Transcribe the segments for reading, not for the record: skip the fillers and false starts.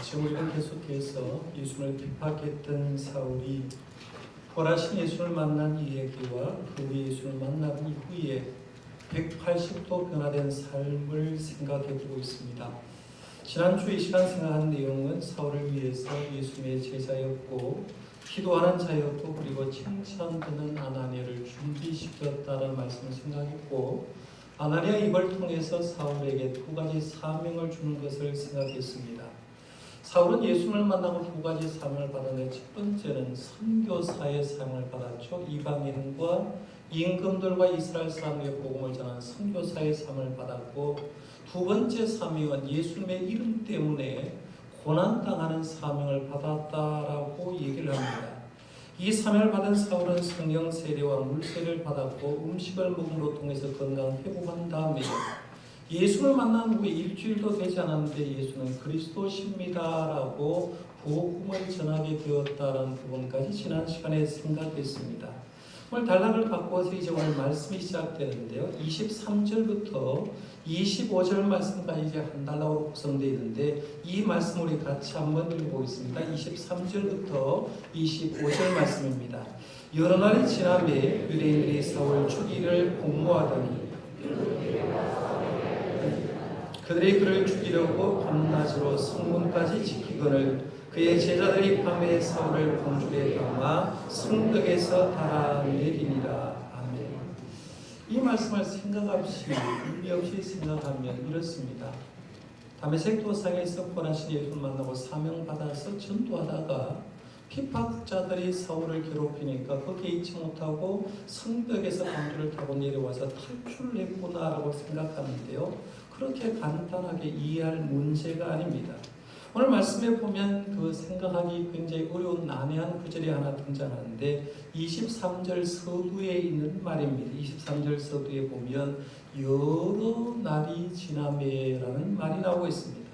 지금 우리는 계속해서 예수를 비판했던 사울이 부활하신 예수를 만난 이야기와 그 후에 예수를 만난 이후에 180도 변화된 삶을 생각해보고 있습니다. 지난주 이 시간 생각한 내용은 사울을 위해서 예수님의 제자였고 기도하는 자였고 그리고 칭찬 듣는 아나니아를 준비시켰다는 말씀을 생각했고 아나니아 입을 통해서 사울에게 두 가지 사명을 주는 것을 생각했습니다. 사울은 예수님을 만나고 두 가지 사명을 받았는데 첫 번째는 선교사의 사명을 받았죠. 이방인과 임금들과 이스라엘 사람에게 복음을 전하는 선교사의 사명을 받았고 두 번째 사명은 예수님의 이름 때문에 고난당하는 사명을 받았다라고 얘기를 합니다. 이 사명을 받은 사울은 성령 세례와 물 세례를 받았고 음식을 먹음으로 통해서 건강 회복한 다음에 예수를 만난 후에 일주일도 되지 않았는데 예수는 그리스도십니다라고 복음을 전하게 되었다는 부분까지 지난 시간에 생각했습니다. 오늘 단락을 바꿔서 이제 오늘 말씀이 시작되는데요. 23절부터 25절 말씀까지 이제 한 단락으로 구성되어 있는데 이 말씀 우리 같이 한번 읽어보겠습니다. 23절부터 25절 말씀입니다. 여러 날이 지나매 유대인들이 사울 죽이를 공모하더니 그들이 그를 죽이려고 밤낮으로 성문까지 지키거늘 그의 제자들이 밤에 사울을 공중에 담아 성벽에서 달아내리니라. 아멘. 이 말씀을 생각 없이 의미 없이 생각하면 이렇습니다. 다메섹 도상에서 권하신 예수를 만나고 사명받아서 전도하다가 핍박자들이 사울을 괴롭히니까 거기에 있지 못하고 성벽에서 강도를 타고 내려와서 탈출을 했구나라고 생각하는데요. 그렇게 간단하게 이해할 문제가 아닙니다. 오늘 말씀에 보면 그 생각하기 굉장히 어려운 난해한 구절이 하나 등장하는데 23절 서두에 있는 말입니다. 23절 서두에 보면 여러 날이 지나매라는 말이 나오고 있습니다.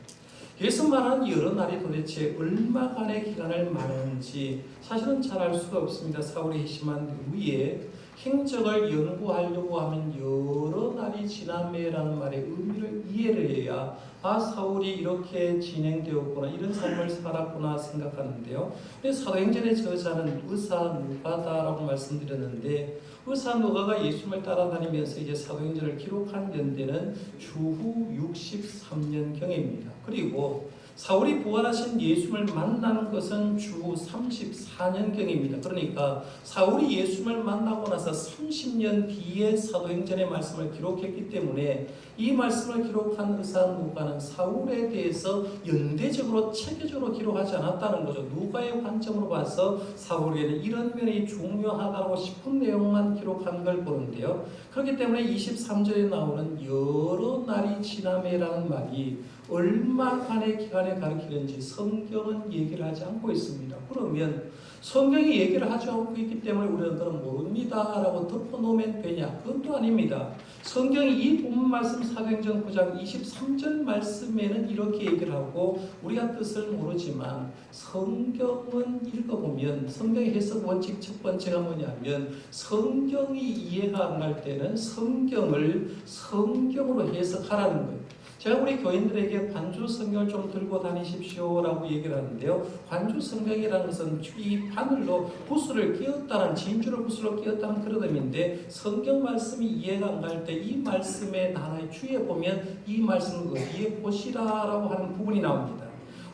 여기서 말하는 여러 날이 도대체 얼마간의 기간을 말하는지 사실은 잘 알 수가 없습니다. 사울이 회심한 후에 행적을 연구하려고 하면 여러 날이 지나매라는 말의 의미를 이해를 해야 사울이 이렇게 진행되었구나 이런 삶을 살았구나 생각하는데요. 사도행전의 저자는 의사 누가다라고 말씀드렸는데 의사 누가가 예수님을 따라다니면서 이제 사도행전을 기록한 연대는 주후 63년경입니다. 그리고 사울이 부활하신 예수님을 만나는 것은 주후 34년경입니다. 그러니까 사울이 예수님을 만나고 나서 30년 뒤에 사도행전의 말씀을 기록했기 때문에 이 말씀을 기록한 의사 누가는 사울에 대해서 연대적으로 체계적으로 기록하지 않았다는 거죠. 누가의 관점으로 봐서 사울에는 이런 면이 중요하다고 싶은 내용만 기록한 걸 보는데요. 그렇기 때문에 23절에 나오는 여러 날이 지나매라는 말이 얼마간의 기간에 가리키는지 성경은 얘기를 하지 않고 있습니다. 그러면 성경이 얘기를 하지 않고 있기 때문에 우리는 그럼 모릅니다 라고 덮어놓으면 되냐? 그건 또 아닙니다. 성경이 이 본문 말씀 사도행전 9장 23절 말씀에는 이렇게 얘기를 하고 우리가 뜻을 모르지만 성경은 읽어보면 성경의 해석 원칙 첫 번째가 뭐냐면 성경이 이해가 안 갈 때는 성경을 성경으로 해석하라는 거예요. 제가 우리 교인들에게 관주 성경을 좀 들고 다니십시오라고 얘기를 하는데요. 관주 성경이라는 것은 이 바늘로 붓을 끼웠다는 진주를 붓으로 끼웠다는 그런 의미인데 성경 말씀이 이해가 안 갈 때 이 말씀의 나라의 주에 보면 이 말씀을 어디에 보시라라고 하는 부분이 나옵니다.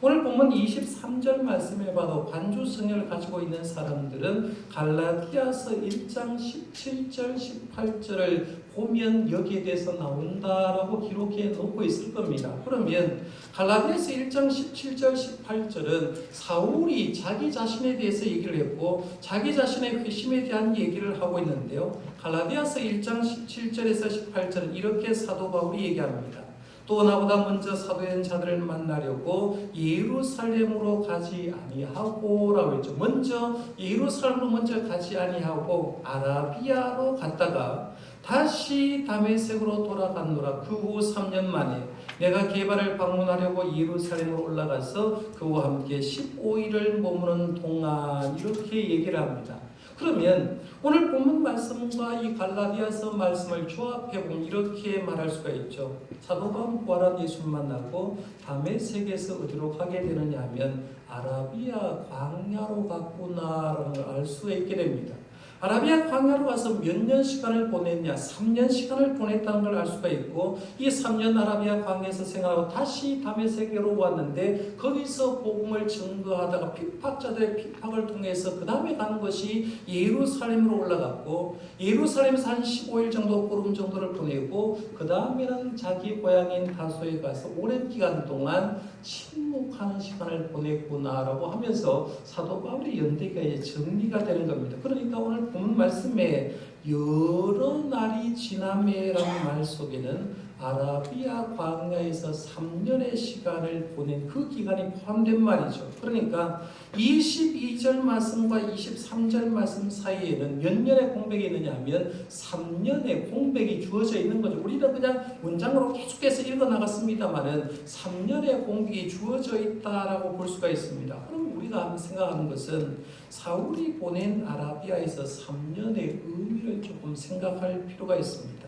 오늘 보면 23절 말씀에 봐도 관주 성경을 가지고 있는 사람들은 갈라디아서 1장 17절 18절을 보면 여기에 대해서 나온다라고 기록해 놓고 있을 겁니다. 그러면 갈라디아서 1장 17절 18절은 사울이 자기 자신에 대해서 얘기를 했고 자기 자신의 회심에 대한 얘기를 하고 있는데요. 갈라디아서 1장 17절에서 18절은 이렇게 사도 바울이 얘기합니다. 또 나보다 먼저 사도된 자들을 만나려고 예루살렘으로 가지 아니하고 라고 했죠. 먼저 예루살렘으로 먼저 가지 아니하고 아라비아로 갔다가 다시 다메섹으로 돌아갔노라. 그 후 3년 만에 내가 게바를 방문하려고 예루살렘으로 올라가서 그와 함께 15일을 머무는 동안 이렇게 얘기를 합니다. 그러면 오늘 본문 말씀과 이 갈라디아서 말씀을 조합해 보면 이렇게 말할 수가 있죠. 사도 바울은 부활한 예수를 만나고 다메섹에서 어디로 가게 되느냐 하면 아라비아 광야로 갔구나라는 걸 알 수가 있게 됩니다. 아라비아 광야로 가서 몇 년 시간을 보냈냐? 3년 시간을 보냈다는 걸 알 수가 있고, 이 3년 아라비아 광야에서 생활하고 다시 다메섹으로 왔는데 거기서 복음을 증거하다가 핍박자들의 핍박을 통해서 그 다음에 가는 것이 예루살렘으로 올라갔고, 예루살렘에서 한 15일 정도 보름 정도를 보내고 그 다음에는 자기 고향인 다소에 가서 오랜 기간 동안 침묵하는 시간을 보냈구나라고 하면서 사도 바울의 연대가 정리가 되는 겁니다. 그러니까 오늘 본 말씀에 여러 날이 지나매라는 말 속에는 아라비아 광야에서 3년의 시간을 보낸 그 기간이 포함된 말이죠. 그러니까 22절 말씀과 23절 말씀 사이에는 몇 년의 공백이 있느냐 하면 3년의 공백이 주어져 있는 거죠. 우리는 그냥 문장으로 계속해서 읽어나갔습니다만은 3년의 공백이 주어져 있다라고 볼 수가 있습니다. 그럼 우리가 생각하는 것은 사울이 보낸 아라비아에서 3년의 의미를 조금 생각할 필요가 있습니다.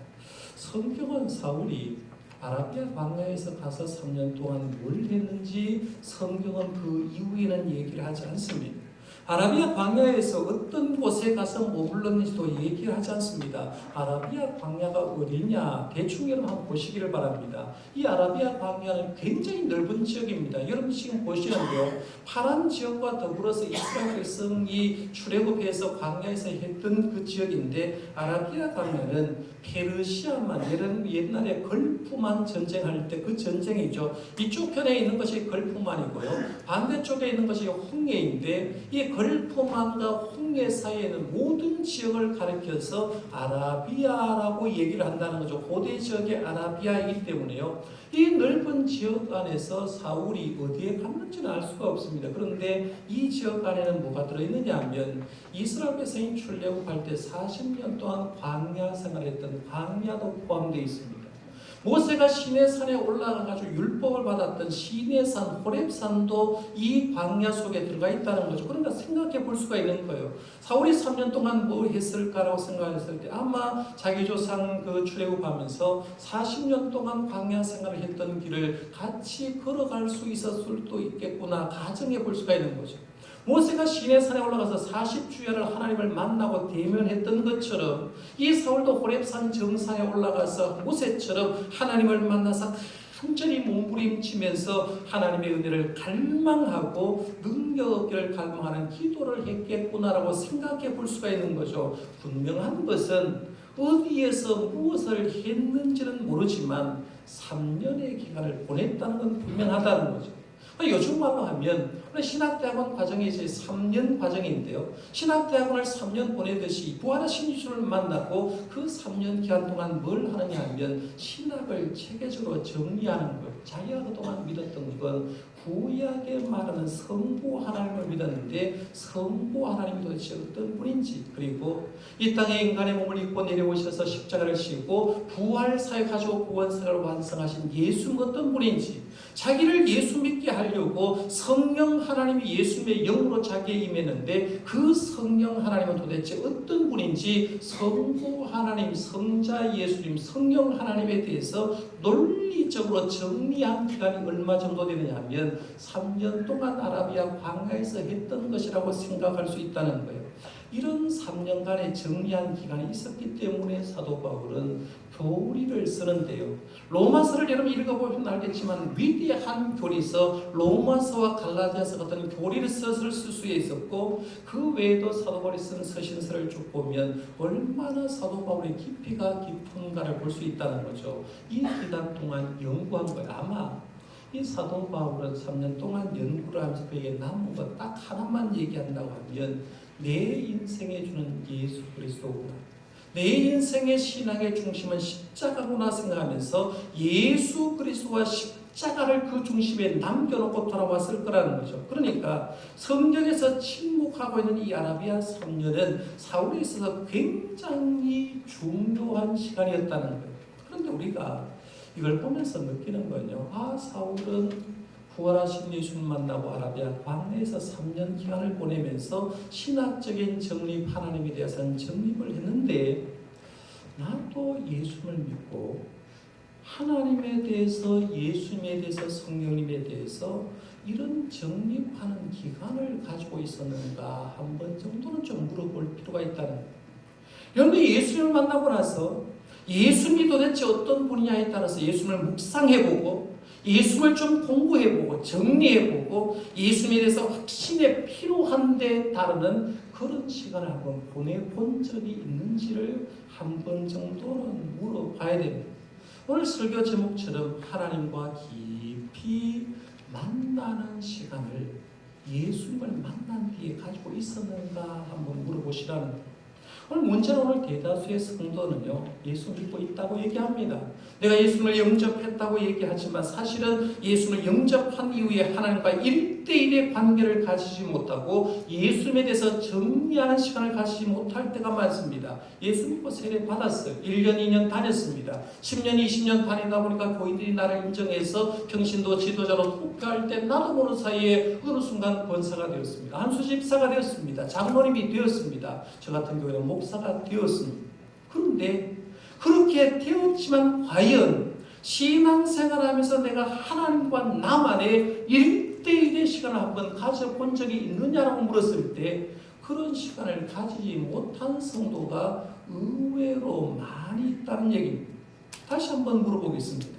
성경은 사울이 아라비아 광야에서 가서 3년 동안 뭘 했는지 성경은 그 이후에는 얘기를 하지 않습니다. 아라비아 광야에서 어떤 곳에 가서 머물렀는지도 얘기를 하지 않습니다. 아라비아 광야가 어디냐 대충 여러분 한번 보시기를 바랍니다. 이 아라비아 광야는 굉장히 넓은 지역입니다. 여러분 지금 보시는데요, 파란 지역과 더불어서 이스라엘 백성이 출애굽해서 광야에서 했던 그 지역인데, 아라비아 광야는 페르시아만 옛날에 걸프만 전쟁할 때 그 전쟁이죠. 이쪽 편에 있는 것이 걸프만이고요, 반대쪽에 있는 것이 홍해인데, 이 걸프만과 홍해 사이에는 모든 지역을 가리켜서 아라비아라고 얘기를 한다는 거죠. 고대 지역의 아라비아이기 때문에요. 이 넓은 지역 안에서 사울이 어디에 갔는지는 알 수가 없습니다. 그런데 이 지역 안에는 뭐가 들어있느냐 하면 이스라엘 백성이 출애굽할 때 40년 동안 광야 생활했던 광야도 포함되어 있습니다. 모세가 시내산에 올라가가지고 율법을 받았던 시내산, 호렙산도 이 광야 속에 들어가 있다는 거죠. 그러니까 생각해 볼 수가 있는 거예요. 사울이 3년 동안 뭐 했을까라고 생각했을 때 아마 자기 조상 그 출애굽하면서 40년 동안 광야 생활을 했던 길을 같이 걸어갈 수 있었을 수도 있겠구나 가정해 볼 수가 있는 거죠. 모세가 시내산에 올라가서 40주야를 하나님을 만나고 대면했던 것처럼 이 사울도 호렙산 정상에 올라가서 모세처럼 하나님을 만나서 간절히 몸부림치면서 하나님의 은혜를 갈망하고 능력 얻기를 갈망하는 기도를 했겠구나라고 생각해 볼 수가 있는 거죠. 분명한 것은 어디에서 무엇을 했는지는 모르지만 3년의 기간을 보냈다는 건 분명하다는 거죠. 요즘 말로 하면 신학대학원 과정이 이제 3년 과정인데요. 신학대학원을 3년 보내듯이 부활하신 예수를 만나고 그 3년 기간 동안 뭘 하느냐 하면 신학을 체계적으로 정리하는 것. 자기가 그동안 믿었던 건 구약에 말하는 성부 하나님을 믿었는데 성부 하나님이 도대체 어떤 분인지, 그리고 이 땅에 인간의 몸을 입고 내려오셔서 십자가를 지고 부활 사역하시고 구원사를 완성하신 예수는 어떤 분인지, 자기를 예수 믿게 하려고 성령 하나님이 예수님의 영으로 자기에 임했는데 그 성령 하나님은 도대체 어떤 분인지 성부 하나님, 성자 예수님, 성령 하나님에 대해서 논리적으로 정리한 기간이 얼마 정도 되느냐 하면 3년 동안 아라비아 광야에서 했던 것이라고 생각할 수 있다는 거예요. 이런 3년간의 정리한 기간이 있었기 때문에 사도 바울은 교리를 쓰는데요. 로마서를 여러분 읽어보시면 알겠지만 위대한 교리서 로마서와 갈라디아서 같은 교리를 쓸 수에 있었고, 그 외에도 사도 바울이 쓴 서신서를 쭉 보면 얼마나 사도 바울의 깊이가 깊은가를 볼 수 있다는 거죠. 이 기간 동안 연구한 거예요. 아마 이 사도 바울은 3년 동안 연구를 하면서 그에게 남은 것 딱 하나만 얘기한다고 하면 내 인생에 주는 예수 그리스도구나, 내 인생의 신앙의 중심은 십자가구나 생각하면서 예수 그리스도와 십자가를 그 중심에 남겨놓고 돌아왔을 거라는 거죠. 그러니까 성경에서 침묵하고 있는 이 아라비아 3년은 사울에 있어서 굉장히 중요한 시간이었다는 거예요. 그런데 우리가 이걸 보면서 느끼는 건요, 사울은 부활하신 예수님 만나고 아라비아 광야에서 3년 기간을 보내면서 신학적인 정립, 하나님에 대해서는 정립을 했는데 나도 예수를 믿고 하나님에 대해서, 예수님에 대해서, 성령님에 대해서 이런 정립하는 기간을 가지고 있었는가 한 번 정도는 좀 물어볼 필요가 있다는 거예요. 여러분, 예수님을 만나고 나서 예수님이 도대체 어떤 분이냐에 따라서 예수님을 묵상해보고 예수님을 좀 공부해보고 정리해보고 예수님에 대해서 확신에 필요한데 따르는 그런 시간을 한번 보내본 적이 있는지를 한 번 정도는 물어봐야 됩니다. 오늘 설교 제목처럼 하나님과 깊이 만나는 시간을 예수님을 만난 뒤에 가지고 있었는가 한번 물어보시라는 거예요. 오늘 대다수의 성도는요, 예수 믿고 있다고 얘기합니다. 내가 예수님을 영접했다고 얘기하지만 사실은 예수님을 영접한 이후에 하나님과 1대1의 관계를 가지지 못하고 예수님에 대해서 정리하는 시간을 가지지 못할 때가 많습니다. 예수 믿고 세례 받았어요. 1년, 2년 다녔습니다. 10년, 20년 다니다 보니까 교인들이 나를 인정해서 평신도 지도자로 투표할 때 나도 모르는 사이에 어느 순간 권사가 되었습니다. 한수 집사가 되었습니다. 장로님이 되었습니다. 저 같은 경우에는 목사가 되었습니다. 그런데 그렇게 되었지만 과연 신앙생활하면서 내가 하나님과 나만의 1대1의 시간을 한번 가져본 적이 있느냐라고 물었을 때 그런 시간을 가지지 못한 성도가 의외로 많이 있다는 얘기입니다. 다시 한번 물어보겠습니다.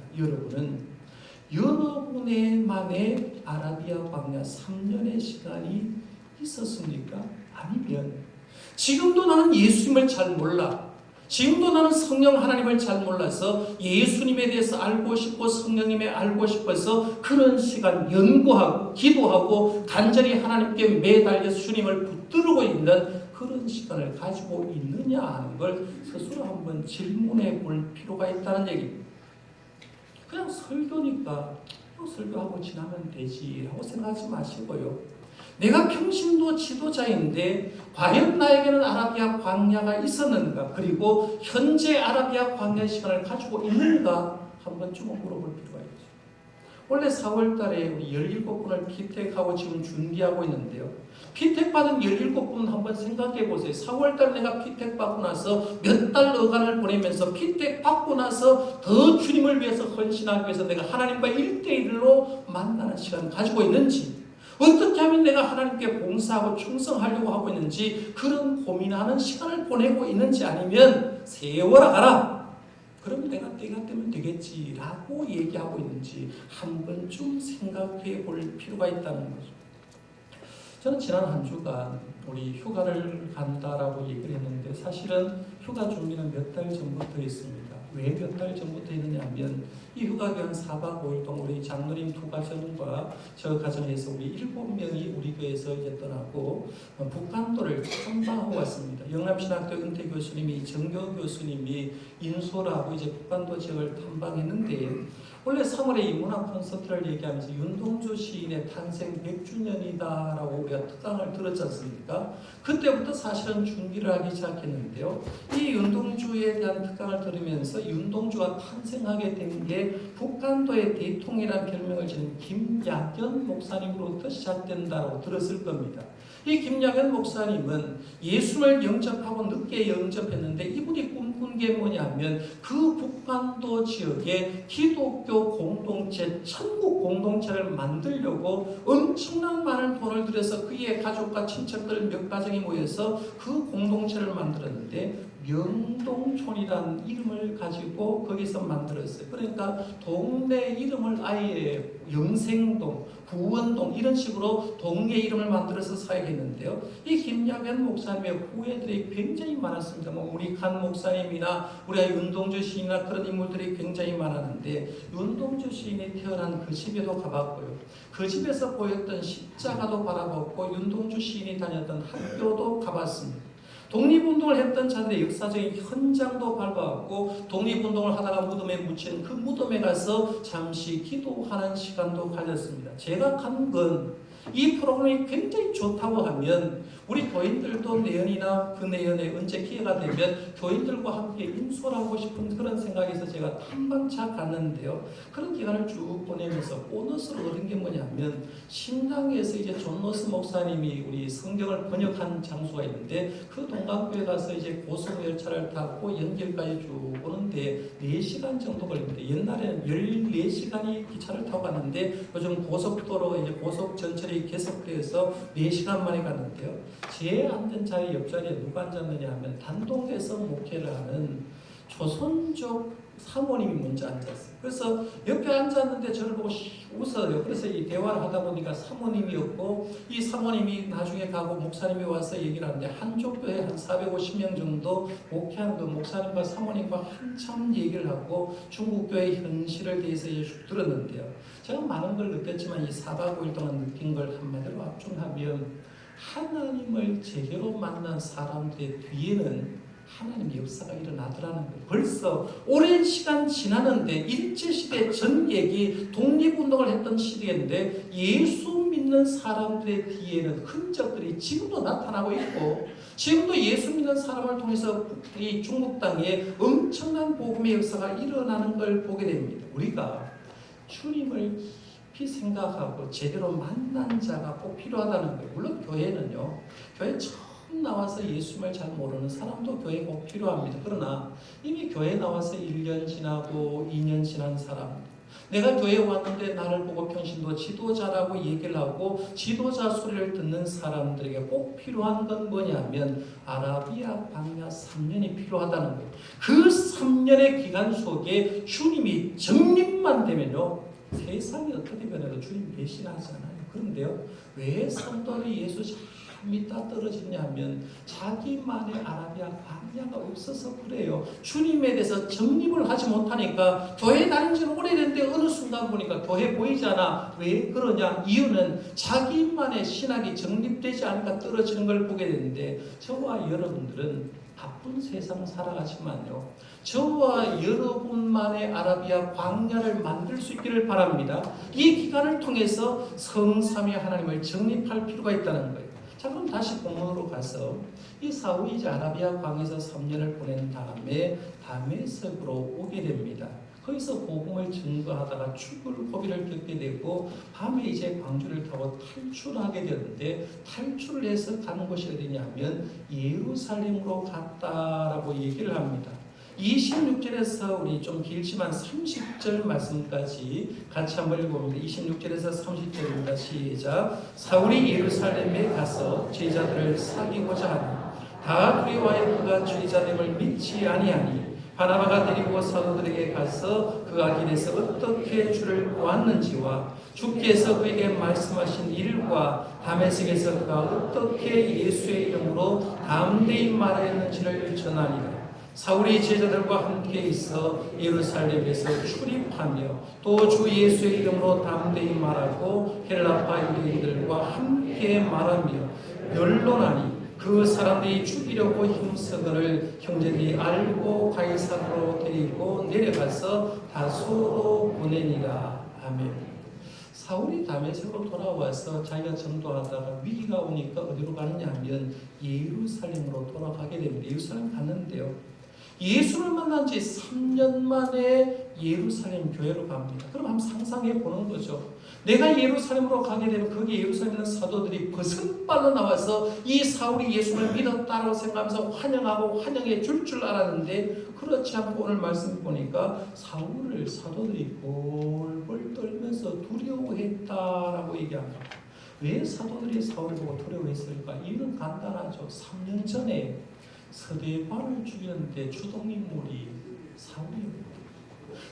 여러분의만의 아라비아 광야 3년의 시간이 있었습니까? 아니면 지금도 나는 예수님을 잘 몰라. 지금도 나는 성령 하나님을 잘 몰라서 예수님에 대해서 알고 싶고 성령님에 알고 싶어서 그런 시간 연구하고 기도하고 간절히 하나님께 매달려서 주님을 붙들고 있는 그런 시간을 가지고 있느냐 하는 걸 스스로 한번 질문해 볼 필요가 있다는 얘기입니다. 그냥 설교니까 설교하고 지나면 되지 라고 생각하지 마시고요. 내가 평신도 지도자인데 과연 나에게는 아라비아 광야가 있었는가, 그리고 현재 아라비아 광야의 시간을 가지고 있는가 한번 좀 물어볼 필요가 있죠. 원래 4월 달에 우리 17분을 피택하고 지금 준비하고 있는데요. 피택받은 17분 한번 생각해 보세요. 4월 달에 내가 피택받고 나서 몇 달 어간을 보내면서 피택받고 나서 더 주님을 위해서 헌신하기 위해서 내가 하나님과 1대1로 만나는 시간을 가지고 있는지, 어떻게 하면 내가 하나님께 봉사하고 충성하려고 하고 있는지 그런 고민하는 시간을 보내고 있는지, 아니면 세워라 가라 그럼 내가 때가 되면 되겠지라고 얘기하고 있는지 한 번쯤 생각해 볼 필요가 있다는 거죠. 저는 지난 한 주간 우리 휴가를 간다라고 얘기를 했는데 사실은 휴가 준비는 몇 달 전부터 했습니다. 왜 몇 달 전부터 했느냐 하면 이 휴가 기간 4박 5일 동안 우리 장로님 2가정과 저 가정에서 우리 7명이 우리 교회에서 이제 떠나고 북한도를 탐방하고 왔습니다. 영남신학교 은퇴 교수님이, 정교 교수님이 인솔하고 이제 북한도 지역을 탐방했는데, 원래 3월에 이 문화 콘서트를 얘기하면서 윤동주 시인의 탄생 100주년이다라고 우리가 특강을 들었지 않습니까? 그때부터 사실은 준비를 하기 시작했는데요. 이 윤동주에 대한 특강을 들으면서 윤동주가 탄생하게 된 게 북한도의 대통이라는 별명을 지닌 김약연 목사님으로부터 시작된다고 들었을 겁니다. 이 김약연 목사님은 예수를 영접하고 늦게 영접했는데 이분이 꿈꾼 게 뭐냐면 그 북한도 지역에 기독교 공동체, 천국 공동체를 만들려고 엄청난 많은 돈을 들여서 그의 가족과 친척들 몇 가정이 모여서 그 공동체를 만들었는데 명동촌이라는 이름을 가지고 거기서 만들었어요. 그러니까 동네 이름을 아예 영생동, 구원동 이런 식으로 동네 이름을 만들어서 사용했는데요. 이 김약연 목사님의 후예들이 굉장히 많았습니다. 우리 간 목사님이나 우리 윤동주 시인이나 그런 인물들이 굉장히 많았는데, 윤동주 시인이 태어난 그 집에도 가봤고요. 그 집에서 보였던 십자가도 바라봤고 윤동주 시인이 다녔던 학교도 가봤습니다. 독립운동을 했던 자들의 역사적인 현장도 밟아왔고, 독립운동을 하다가 무덤에 묻힌 그 무덤에 가서 잠시 기도하는 시간도 가졌습니다. 제가 간 건 이 프로그램이 굉장히 좋다고 하면 우리 교인들도 내연이나 그 내연에 언제 기회가 되면 교인들과 함께 인솔하고 싶은 그런 생각에서 제가 탐방차 갔는데요. 그런 기간을 쭉 보내면서 보너스로 얻은 게 뭐냐면 신당에서 이제 존 노스 목사님이 우리 성경을 번역한 장소가 있는데 그 동강교회 가서 이제 고속열차를 타고 연결까지 쭉 오는데 4시간 정도 걸립니다. 옛날에는 14시간이 기차를 타고 갔는데 요즘 고속도로 이제 고속 전철이 개속되어서 4시간 만에 갔는데요. 제 앉은 자리 옆자리에 누가 앉았느냐 하면 단독에서 목회를 하는 조선족 사모님이 먼저 앉았어요. 그래서 옆에 앉았는데 저를 보고 웃어요. 그래서 이 대화를 하다 보니까 사모님이었고 이 사모님이 나중에 가고 목사님이 와서 얘기를 하는데 한쪽 교회 한 450명 정도 목회하는 그 목사님과 사모님과 한참 얘기를 하고 중국 교회 현실을 대해서 쭉 들었는데요. 제가 많은 걸 느꼈지만 이 4박 5일 동안 느낀 걸 한마디로 압축하면 하나님을 제대로 만난 사람들의 뒤에는 하나님의 역사가 일어나더라는 거예요. 벌써 오랜 시간 지났는데 일제시대 전객이 독립운동을 했던 시대인데 예수 믿는 사람들의 뒤에는 흔적들이 지금도 나타나고 있고 지금도 예수 믿는 사람을 통해서 이 중국 땅에 엄청난 복음의 역사가 일어나는 걸 보게 됩니다. 우리가 주님을 깊이 생각하고 제대로 만난 자가 꼭 필요하다는 거예요. 물론 교회는요. 교회 처음 나와서 예수님을 잘 모르는 사람도 교회에 꼭 필요합니다. 그러나 이미 교회 나와서 1년 지나고 2년 지난 사람, 내가 교회에 왔는데 나를 보고 평신도 지도자라고 얘기를 하고 지도자 소리를 듣는 사람들에게 꼭 필요한 건 뭐냐면 아라비아 광야 3년이 필요하다는 거예요. 그 3년의 기간 속에 주님이 정립만 되면요 세상이 어떻게 변해도 주님 배신하잖아요. 그런데요 왜 성도들이 예수 잘 믿다 떨어지냐면 자기만의 아라비아 광야가 없어서 그래요. 주님에 대해서 정립을 하지 못하니까 교회 다닌 지는 오래됐는데 어느 순간 보니까 교회 보이지 않아. 왜 그러냐? 이유는 자기만의 신학이 정립되지 않으니까 떨어지는 걸 보게 되는데 저와 여러분들은 바쁜 세상 살아가지만요 저와 여러분만의 아라비아 광야를 만들 수 있기를 바랍니다. 이 기간을 통해서 성삼위 하나님을 정립할 필요가 있다는 거예요. 자, 그럼 다시 본문으로 가서 이 사울이 이제 아라비아 광야에서 3년을 보낸 다음에 다메섹으로 오게 됩니다. 거기서 복음을 증거하다가 죽을 고비를 겪게 되고 밤에 이제 광주를 타고 탈출하게 되는데 탈출을 해서 가는 곳이 어디냐면 예루살렘으로 갔다라고 얘기를 합니다. 26절에서 우리 좀 길지만 30절 말씀까지 같이 한번 읽어봅니다. 26절에서 30절입니다. 시작. 사울이 예루살렘에 가서 제자들을 사귀고자 하니 다 두려워하여 그가 주의자됨을 믿지 아니하니 바나바가 데리고 사도들에게 가서 그가 길에서 어떻게 주를 보았는지와 주께서 그에게 말씀하신 일과 다메섹에서 그가 어떻게 예수의 이름으로 담대히 말하였는지를 전하니라. 사울이 제자들과 함께 있어 예루살렘에서 출입하며 또 주 예수의 이름으로 담대히 말하고 헬라파 유대인들과 함께 말하며 변론하니 그 사람들이 죽이려고 힘쓰거늘 형제들이 알고 가이사르로 데리고 내려가서 다소로 보내니라. 아멘. 사울이 다메섹으로 돌아와서 자기가 전도하다가 위기가 오니까 어디로 가느냐 하면 예루살렘으로 돌아가게 됩니다. 예루살렘 갔는데요. 예수를 만난 지 3년 만에 예루살렘 교회로 갑니다. 그럼 한번 상상해 보는 거죠. 내가 예루살렘으로 가게 되면 거기 예루살렘에 있는 사도들이 버선발로 나와서 이 사울이 예수를 믿었다고 생각하면서 환영하고 환영해 줄 알았는데 그렇지 않고 오늘 말씀 보니까 사울을 사도들이 벌벌 떨면서 두려워했다라고 얘기합니다. 왜 사도들이 사울을 보고 두려워했을까? 이유는 간단하죠. 3년 전에 서대관을 죽이는데 주동인물이 사울이었습니다.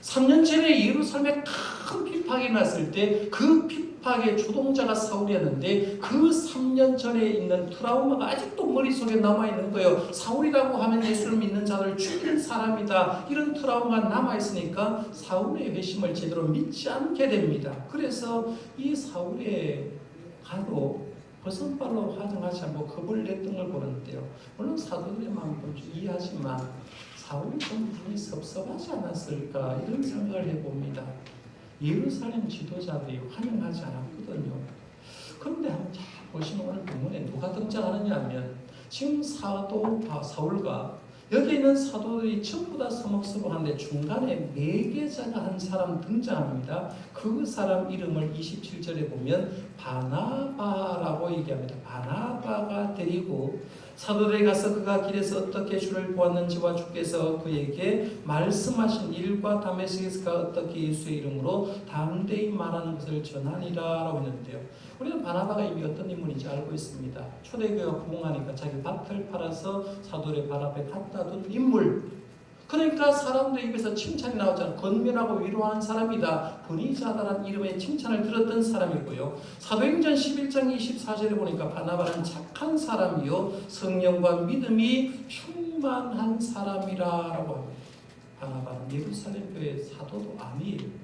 3년 전에 예루살렘에 큰 핍박이 났을 때 그 핍박의 주동자가 사울이었는데 그 3년 전에 있는 트라우마가 아직도 머릿속에 남아있는 거예요. 사울이라고 하면 예수를 믿는 자를 죽이는 사람이다. 이런 트라우마가 남아있으니까 사울의 회심을 제대로 믿지 않게 됩니다. 그래서 이 사울의 가도 버선발로 화장하지 않고 겁을 냈던 걸 보는데요. 물론 사도들의 마음도 이해하지만 사울이 좀 많이 섭섭하지 않았을까 이런 생각을 해봅니다. 예루살렘 지도자들이 환영하지 않았거든요. 그런데 한번 잘 보시면 오늘 본문에 누가 등장하느냐 하면 지금 사도 사울과 여기 있는 사도들이 전부 다 서먹서먹 하는데 중간에 매개자가 한 사람 등장합니다. 그 사람 이름을 27절에 보면 바나바라고 얘기합니다. 바나바가 데리고 사도들이 가서 그가 길에서 어떻게 주를 보았는지와 주께서 그에게 말씀하신 일과 다메섹에서 그가 어떻게 예수의 이름으로 담대히 말하는 것을 전하니라 라고 했는데요. 우리는 바나바가 이미 어떤 인물인지 알고 있습니다. 초대교회가 부흥하니까 자기 밭을 팔아서 사도들의 발 앞에 갖다 둔 인물. 그러니까 사람들 입에서 칭찬이 나오잖아요. 건면하고 위로하는 사람이다. 분이자다라는 이름의 칭찬을 들었던 사람이고요. 사도행전 11장 24절에 보니까 바나바는 착한 사람이요 성령과 믿음이 충만한 사람이라고 합니다. 바나바는 예루살렘 교회 사도도 아니에요.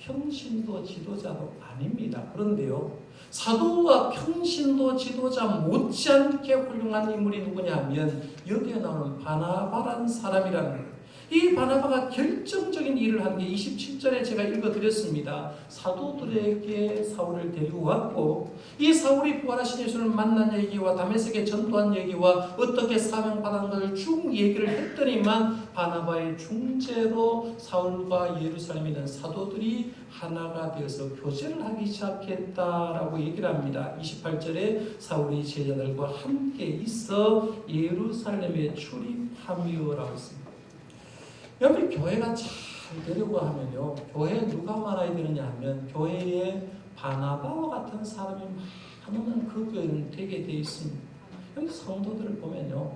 평신도 지도자도 아닙니다. 그런데요, 사도와 평신도 지도자 못지않게 훌륭한 인물이 누구냐면 여기에 나오는 바나바라는 사람이라는 거예요. 이 바나바가 결정적인 일을 한 게 27절에 제가 읽어드렸습니다. 사도들에게 사울을 데리고 왔고 이 사울이 부활하신 예수를 만난 얘기와 다메섹에 전도한 얘기와 어떻게 사명받은 것을 쭉 얘기를 했더니만 바나바의 중재로 사울과 예루살렘에 있는 사도들이 하나가 되어서 교제를 하기 시작했다라고 얘기를 합니다. 28절에 사울이 제자들과 함께 있어 예루살렘에 출입하며라고 했습니다. 여러분 교회가 잘 되려고 하면요, 교회에 누가 많아야 되느냐 하면 교회에 바나바와 같은 사람이 많으면 그 교회는 되게 돼 있습니다. 여기 성도들을 보면요,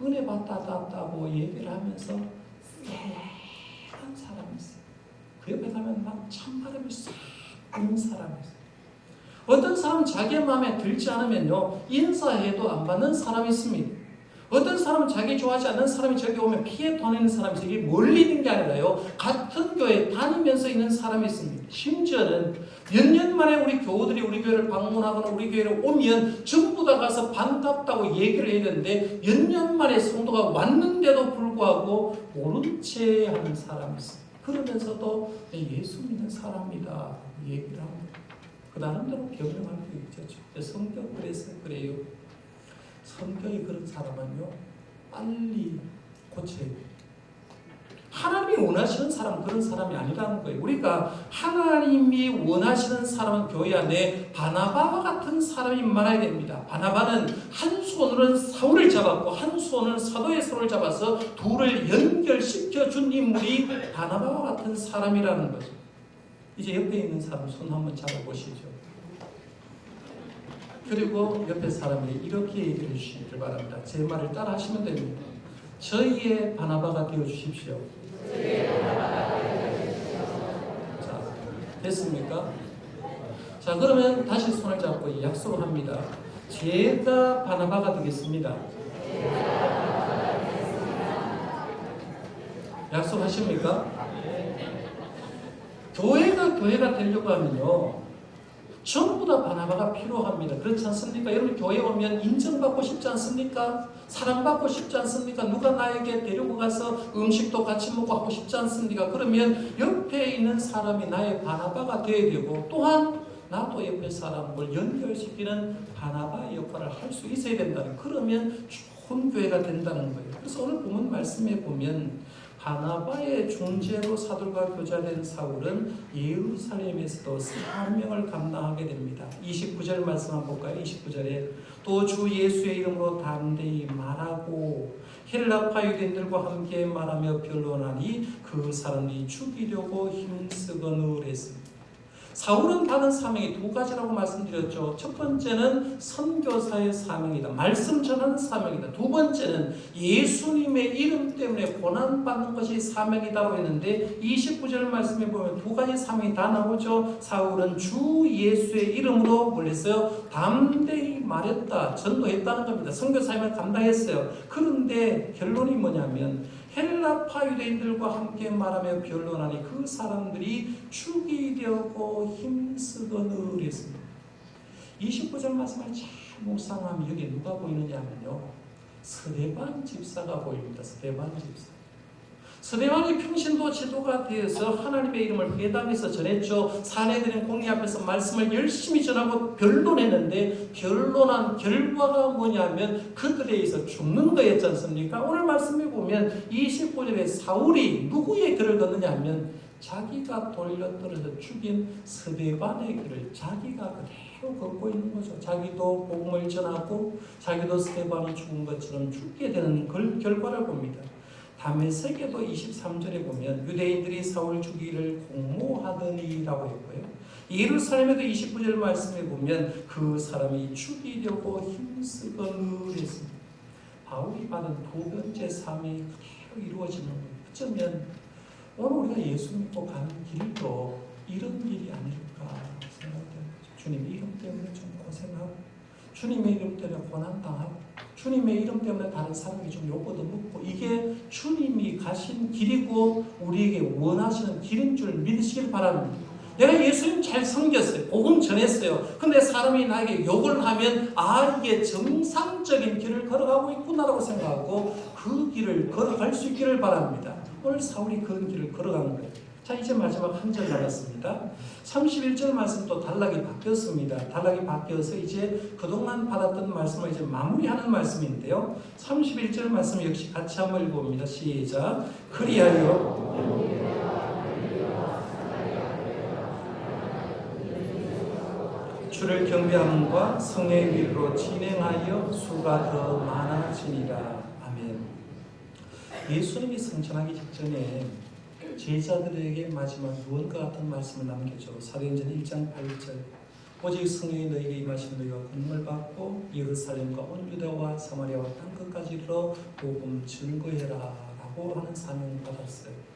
은혜 받다고 얘기를 하면서 쎄한 사람이 있어요. 그 옆에 가면 막 찬바람이 싹 부는 사람이 있어요. 어떤 사람은 자기 마음에 들지 않으면요, 인사해도 안 받는 사람이 있습니다. 어떤 사람은 자기 좋아하지 않는 사람이 저기 오면 피해 보내는 사람이 있어요. 이게 멀리 있는 게 아니라요, 같은 교회에 다니면서 있는 사람이 있습니다. 심지어는 몇 년 만에 우리 교우들이 우리 교회를 방문하거나 우리 교회를 오면 전부 다 가서 반갑다고 얘기를 해야 되는데 몇 년 만에 성도가 왔는데도 불구하고 모른 채 하는 사람이 있어요. 그러면서도 예수 믿는 사람이다 얘기를 합니다. 그 나름대로 변명할 수 있죠. 성경 그래서 그래요. 성경이 그런 사람은요, 빨리 고쳐야 돼요. 하나님이 원하시는 사람은 그런 사람이 아니라는 거예요. 우리가 하나님이 원하시는 사람은 교회 안에 바나바와 같은 사람이 많아야 됩니다. 바나바는 한 손으로는 사울을 잡았고 한 손은 사도의 손을 잡아서 둘을 연결시켜 준 인물이 바나바와 같은 사람이라는 거죠. 이제 옆에 있는 사람 손 한번 잡아보시죠. 그리고 옆에 사람이 이렇게 얘기를 해주시길 바랍니다. 제 말을 따라 하시면 됩니다. 저희의 바나바가 되어 주십시오. 자, 됐습니까? 자, 그러면 다시 손을 잡고 약속합니다. 제가 바나바가 되겠습니다. 약속하십니까? 교회가 되려고 하면요, 전부 다 바나바가 필요합니다. 그렇지 않습니까? 여러분 교회 오면 인정받고 싶지 않습니까? 사랑받고 싶지 않습니까? 누가 나에게 데리고 가서 음식도 같이 먹고 하고 싶지 않습니까? 그러면 옆에 있는 사람이 나의 바나바가 되어야 되고 또한 나도 옆에 사람을 연결시키는 바나바의 역할을 할 수 있어야 된다는, 그러면 좋은 교회가 된다는 거예요. 그래서 오늘 본문 말씀에 보면 바나바의 중재로 사도들과 교제된 사울은 예루살렘에서도 사명을 감당하게 됩니다. 29절 말씀 한번 볼까요? 29절에 또 주 예수의 이름으로 담대히 말하고 헬라파 유대인들과 함께 말하며 변론하니 그 사람이 죽이려고 힘쓰거늘 했습니다. 사울은 받은 사명이 두 가지라고 말씀드렸죠. 첫 번째는 선교사의 사명이다. 말씀 전하는 사명이다. 두 번째는 예수님의 이름 때문에 고난받는 것이 사명이라고 했는데 29절 말씀에 보면 두 가지 사명이 다 나오죠. 사울은 주 예수의 이름으로 뭘 했어요? 담대히 말했다. 전도했다는 겁니다. 선교 사명을 감당했어요. 그런데 결론이 뭐냐면 헬라파 유대인들과 함께 말하며 변론하니 그 사람들이 죽이려고 힘쓰거늘 했습니다. 29절 말씀을 잘 묵상하면 여기 누가 보이느냐 하면요, 스데반 집사가 보입니다. 스데반 집사. 스데반이 평신도 지도가 되어서 하나님의 이름을 회당에서 전했죠. 사내들인 공의 앞에서 말씀을 열심히 전하고 변론했는데 변론한 결과가 뭐냐면 그들에 의해서 죽는 거였지 않습니까? 오늘 말씀에 보면 29절에 사울이 누구의 길을 걷느냐 하면 자기가 돌려떨어져 죽인 스데반의 길을 자기가 그대로 걷고 있는 거죠. 자기도 복음을 전하고 자기도 스데반이 죽은 것처럼 죽게 되는 그 결과를 봅니다. 다메섹에도 23절에 보면 유대인들이 사울 죽이기를 공모하더니라고 했고요. 예루살렘에도 29절 말씀에 보면 그 사람이 죽이려고 힘쓰거늘했습니다. 바울이 받은 두 번째 삶이 그대로 이루어지는 거예요. 어쩌면 오늘 우리가 예수 믿고 가는 길도 이런 길이 아닐까 생각돼요. 주님의 이름 때문에 좀 고생하고 주님의 이름 때문에 고난당하고 주님의 이름 때문에 다른 사람이 좀 욕보도 묻고 이게 주님이 가신 길이고 우리에게 원하시는 길인 줄 믿으시길 바랍니다. 내가 예수님 잘 섬겼어요. 복음 전했어요. 근데 사람이 나에게 욕을 하면 이게 정상적인 길을 걸어가고 있구나라고 생각하고 그 길을 걸어갈 수 있기를 바랍니다. 오늘 사울이 그 길을 걸어가는 거예요. 자, 이제 마지막 한 절 남았습니다. 31절 말씀도 단락이 바뀌었습니다. 단락이 바뀌어서 이제 그동안 받았던 말씀을 이제 마무리하는 말씀인데요. 31절 말씀 역시 같이 한번 읽어봅니다. 시작. 그리하여 주를 경배함과 성의 위로 진행하여 수가 더 많아지니라. 아멘. 예수님이 승천하기 직전에 제자들에게 마지막 유언과 같은 말씀을 남겨줘. 사도행전 1장 8절 오직 성령이 너희에게 임하시면 너희가 권능을 받고 예루살렘과 온 유다와 사마리아와 땅끝까지 이르러 복음 증거해라 라고 하는 사명을 받았어요.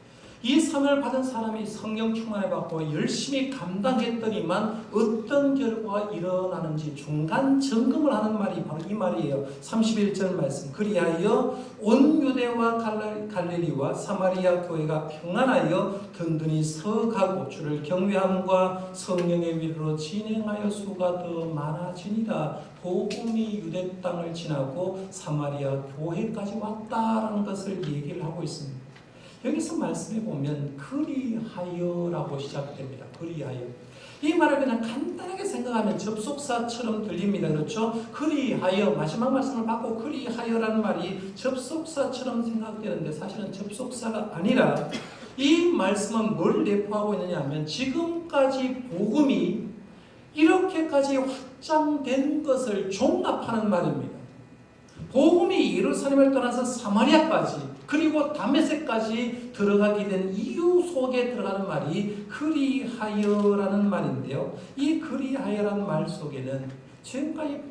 이 사명을 받은 사람이 성령 충만을 받고 열심히 감당했더니만 어떤 결과가 일어나는지 중간 점검을 하는 말이 바로 이 말이에요. 31절 말씀. 그리하여 온 유대와 갈릴리와 사마리아 교회가 평안하여 든든히 서가고 주를 경외함과 성령의 위로 진행하여 수가 더 많아지니라. 복음이 유대 땅을 지나고 사마리아 교회까지 왔다라는 것을 얘기를 하고 있습니다. 여기서 말씀해 보면 그리하여라고 시작됩니다. 그리하여. 이 말을 그냥 간단하게 생각하면 접속사처럼 들립니다. 그렇죠? 그리하여 마지막 말씀을 받고 그리하여라는 말이 접속사처럼 생각되는데 사실은 접속사가 아니라 이 말씀은 뭘 내포하고 있느냐 하면 지금까지 복음이 이렇게까지 확장된 것을 종합하는 말입니다. 복음이 예루살렘을 떠나서 사마리아까지 그리고 다메섹까지 들어가게 된 이유 속에 들어가는 말이 그리하여라는 말인데요. 이 그리하여라는 말 속에는 지금까지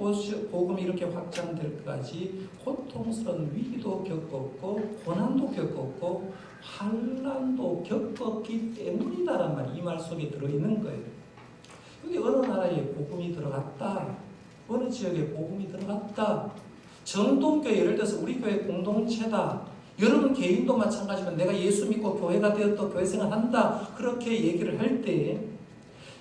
복음이 이렇게 확장될 때까지 고통스러운 위기도 겪었고 고난도 겪었고 환난도 겪었기 때문이다라는 말이 이 말 속에 들어있는 거예요. 여기 어느 나라에 복음이 들어갔다, 어느 지역에 복음이 들어갔다, 정동교회 예를 들어서 우리 교회 공동체다, 여러분 개인도 마찬가지면 내가 예수 믿고 교회가 되었다, 교회 생활한다 그렇게 얘기를 할 때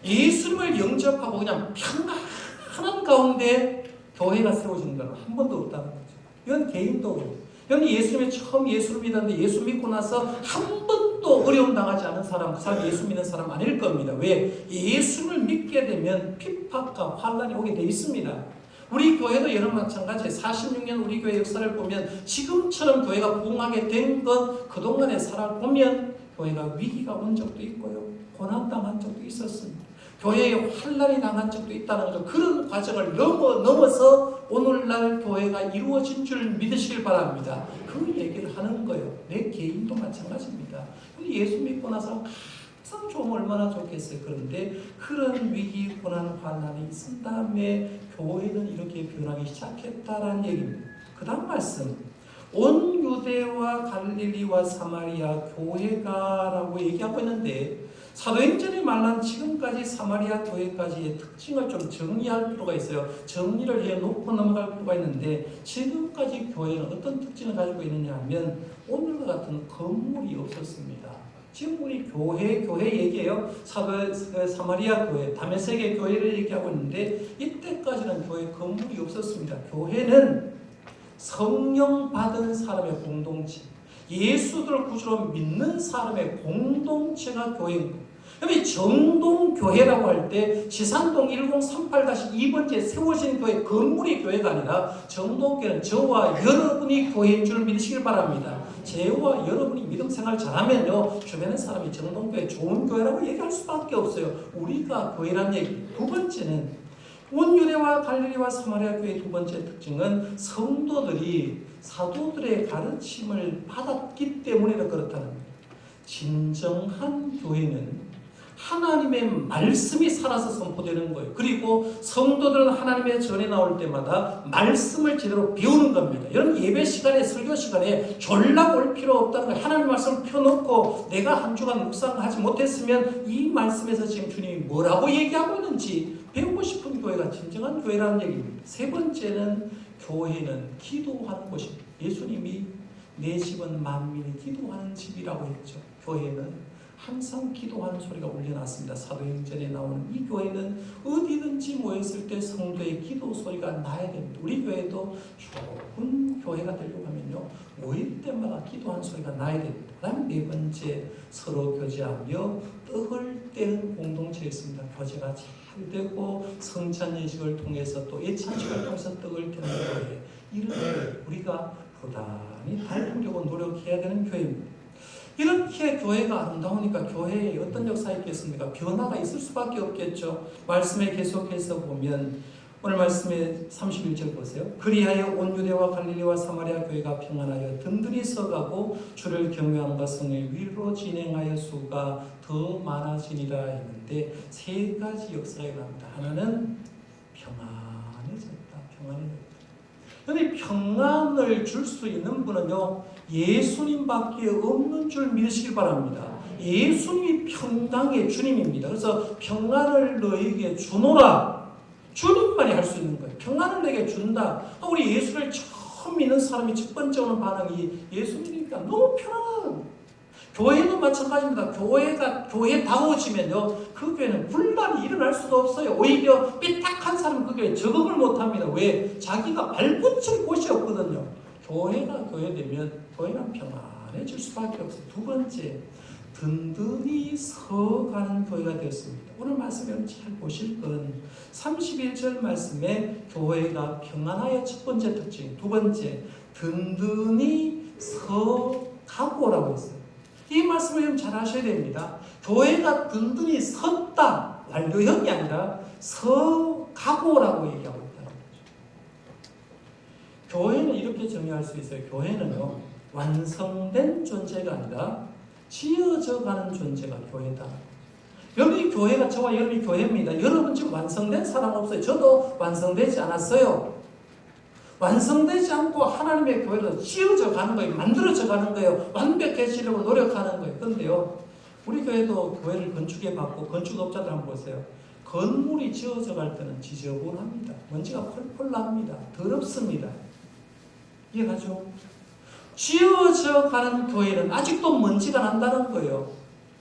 예수님을 영접하고 그냥 평안한 가운데 교회가 세워지는 건 한 번도 없다는 거죠. 이건 개인도 그래요. 이건 예수님이 처음 예수를 믿었는데 예수 믿고 나서 한 번도 어려움 당하지 않은 사람, 그 사람 예수 믿는 사람 아닐 겁니다. 왜? 예수를 믿게 되면 핍박과 환난이 오게 돼 있습니다. 우리 교회도 여러 마찬가지예요. 46년 우리 교회 역사를 보면 지금처럼 교회가 부흥하게 된 것 그동안에 살아보면 교회가 위기가 온 적도 있고요. 고난당한 적도 있었습니다. 교회에 환난이 당한 적도 있다는 거죠. 그런 과정을 넘어서 오늘날 교회가 이루어진 줄 믿으시길 바랍니다. 그 얘기를 하는 거예요. 내 개인도 마찬가지입니다. 예수 믿고 나서 참 좋으면 얼마나 좋겠어요. 그런데 그런 위기, 고난, 환난이 있은 다음에 교회는 이렇게 변하기 시작했다라는 얘기입니다. 그 다음 말씀. 온 유대와 갈릴리와 사마리아 교회가 라고 얘기하고 있는데 사도행전에 말한 지금까지 사마리아 교회까지의 특징을 좀 정리할 필요가 있어요. 정리를 해놓고 넘어갈 필요가 있는데 지금까지 교회는 어떤 특징을 가지고 있느냐 하면 오늘과 같은 건물이 없었습니다. 지금 우리 교회 얘기해요. 사마리아 교회, 다메섹의 교회를 얘기하고 있는데 이때까지는 교회 건물이 없었습니다. 교회는 성령 받은 사람의 공동체, 예수를 구주로 믿는 사람의 공동체가 교회인 거예요. 그럼 정동교회라고 할 때 지산동 1038-2번지에 세워진 교회, 건물이 교회가 아니라 정동교회는 저와 여러분이 교회인 줄 믿으시길 바랍니다. 저와 여러분이 믿음 생활 잘하면요, 주변의 사람이 정동교회 좋은 교회라고 얘기할 수밖에 없어요. 우리가 교회란 얘기. 두 번째는 온유대와 갈릴리와 사마리아 교회의 두 번째 특징은 성도들이 사도들의 가르침을 받았기 때문에 그렇다는 거예요. 진정한 교회는 하나님의 말씀이 살아서 선포되는 거예요. 그리고 성도들은 하나님의 전에 나올 때마다 말씀을 제대로 배우는 겁니다. 여러분, 예배 시간에, 설교 시간에 졸라 올 필요 없다는 거예요. 하나님의 말씀을 펴놓고 내가 한 주간 묵상하지 못했으면 이 말씀에서 지금 주님이 뭐라고 얘기하고 있는지 배우고 싶은 교회가 진정한 교회라는 얘기입니다. 세 번째는 교회는 기도하는 곳입니다. 예수님이 내 집은 만민이 기도하는 집이라고 했죠. 교회는 항상 기도하는 소리가 울려났습니다. 사도행전에 나오는 이 교회는 어디든지 모였을 때 성도의 기도 소리가 나야 됩니다. 우리 교회도 좋은 교회가 되려고 하면요, 모일 때마다 기도하는 소리가 나야 됩니다. 그 다음에 네 번째, 서로 교제하며 떡을 떼는 공동체였습니다. 교제가 잘 되고 성찬 예식을 통해서 또 예찬식을 통해서 떡을 떼는 교회, 이런 교회 우리가 부단히 닮으려고 노력해야 되는 교회입니다. 이렇게 교회가 아름다우니까 교회에 어떤 역사가 있겠습니까? 변화가 있을 수밖에 없겠죠. 말씀에 계속해서 보면 오늘 말씀의 31절 보세요. 그리하여 온 유대와 갈릴리와 사마리아 교회가 평안하여 든든히 서가고 주를 경외함과 성의 위로 진행하여 수가 더 많아지니라 했는데 세 가지 역사가 일어납니다. 하나는 평안해졌다. 그런데 평안을 줄 수 있는 분은요, 예수님밖에 없는 줄 믿으시길 바랍니다. 예수님이 평강의 주님입니다. 그래서 평안을 너에게 주노라. 주님만이 할 수 있는 거예요. 평안을 내게 준다. 우리 예수를 처음 믿는 사람이 첫 번째 오는 반응이 예수님이니까 너무 편안한. 교회도 마찬가지입니다. 교회다워지면요, 그 교회는 분란이 일어날 수가 없어요. 오히려 삐딱한 사람은 그 교회에 적응을 못합니다. 왜? 자기가 발붙일 곳이 없거든요. 교회가 교회되면 교회는 평안해질 수밖에 없어요. 두 번째, 든든히 서가는 교회가 되었습니다. 오늘 말씀을 잘 보실 건 31절 말씀에 교회가 평안하여 첫 번째 특징, 두 번째, 든든히 서가고라고 했어요. 이 말씀을 좀 잘 하셔야 됩니다. 교회가 든든히 섰다, 완료형이 아니라 서가고라고 얘기하고 있다는 거죠. 교회는 이렇게 정의할 수 있어요. 교회는요, 완성된 존재가 아니라 지어져 가는 존재가 교회다. 여러분이 교회가, 저와 여러분이 교회입니다. 여러분 지금 완성된 사람 없어요. 저도 완성되지 않았어요. 완성되지 않고 하나님의 교회로 지어져 가는 거예요. 만들어져 가는 거예요. 완벽해지려고 노력하는 거예요. 그런데요, 우리 교회도 교회를 건축해 받고 건축업자들 한번 보세요. 건물이 지어져 갈 때는 지저분합니다. 먼지가 펄펄 납니다. 더럽습니다. 이해가죠? 지어져 가는 교회는 아직도 먼지가 난다는 거예요.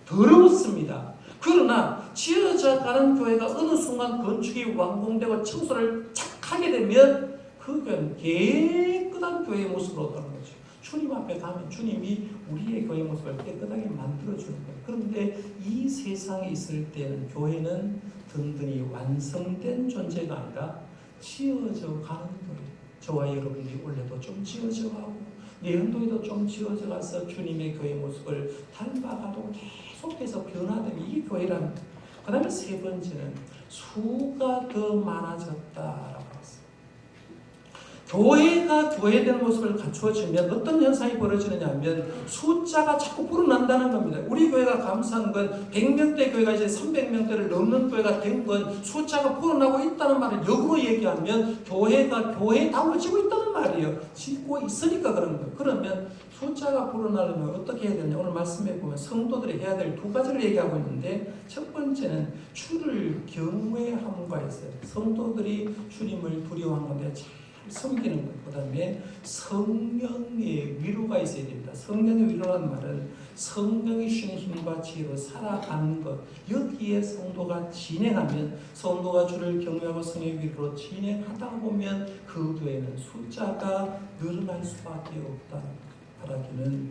더럽습니다. 그러나 지어져 가는 교회가 어느 순간 건축이 완공되고 청소를 착 하게 되면 그 교회는 깨끗한 교회의 모습으로 얻는 거죠. 주님 앞에 가면 주님이 우리의 교회 모습을 깨끗하게 만들어주는 거예요. 그런데 이 세상에 있을 때는 교회는 든든히 완성된 존재가 아니라 지어져 가는 거예요. 저와 여러분들이 올해도 좀 지어져 가고 내년도에도 좀 지어져 가서 주님의 교회 모습을 닮아가도 계속해서 변화되는 이 교회랍니다. 그 다음에 세 번째는 수가 더 많아졌다라고 했어요. 교회가 교회된 모습을 갖추어지면 어떤 현상이 벌어지느냐 하면 숫자가 자꾸 불어난다는 겁니다. 우리 교회가 감사한 건 100명대 교회가 이제 300명대를 넘는 교회가 된 건 숫자가 불어나고 있다는 말을 역으로 얘기하면 교회가 교회다워지고 있다는 말이에요. 짓고 있으니까 그런 거예요. 그러면 숫자가 불어나려면 어떻게 해야 되냐? 오늘 말씀해 보면 성도들이 해야 될 두 가지를 얘기하고 있는데 첫 번째는 주를 경외함과 했어요. 성도들이 주님을 두려워한 건데 섬기는 것. 그 다음에 성령의 위로가 있어야 됩니다. 성령의 위로라는 말은 성령이 주시는 힘과 지혜로 살아가는 것. 여기에 성도가 진행하면, 성도가 주를 경외하고 성령의 위로로 진행하다 보면 그 교회는 숫자가 늘어날 수밖에 없다는 바라기는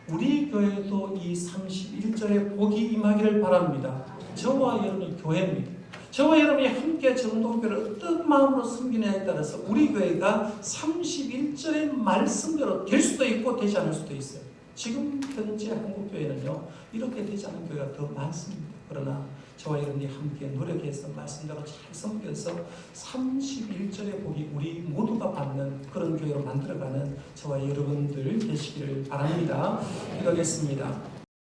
우리 교회도 이 31절의 복이 임하기를 바랍니다. 저와 여러분이 교회입니다. 저와 여러분이 함께 정동교를 어떤 마음으로 섬기느냐에 따라서 우리 교회가 31절의 말씀대로 될 수도 있고 되지 않을 수도 있어요. 지금 현재 한국교회는요, 이렇게 되지 않은 교회가 더 많습니다. 그러나 저와 여러분이 함께 노력해서 말씀대로 잘 섬겨서 31절의 복이 우리 모두가 받는 그런 교회로 만들어가는 저와 여러분들 되시기를 바랍니다. 기도하겠습니다.